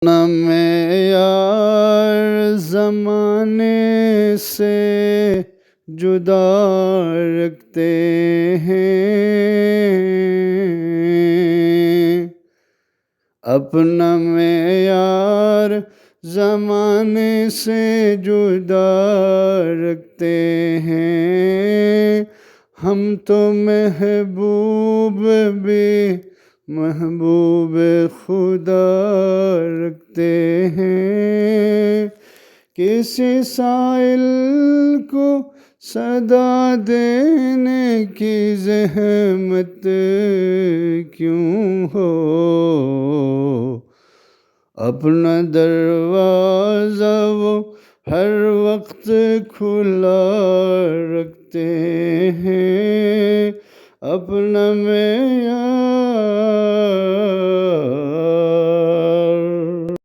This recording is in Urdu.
نہ معیار زمانے سے جدا رکھتے ہیں، اپنا معیار زمانے سے جدا رکھتے ہیں۔ ہم تو محبوب بھی محبوب خدا رکھتے ہیں۔ کسی سائل کو صدا دینے کی زحمت کیوں ہو، اپنا دروازہ وہ ہر وقت کھلا رکھتے ہیں، اپنا معیار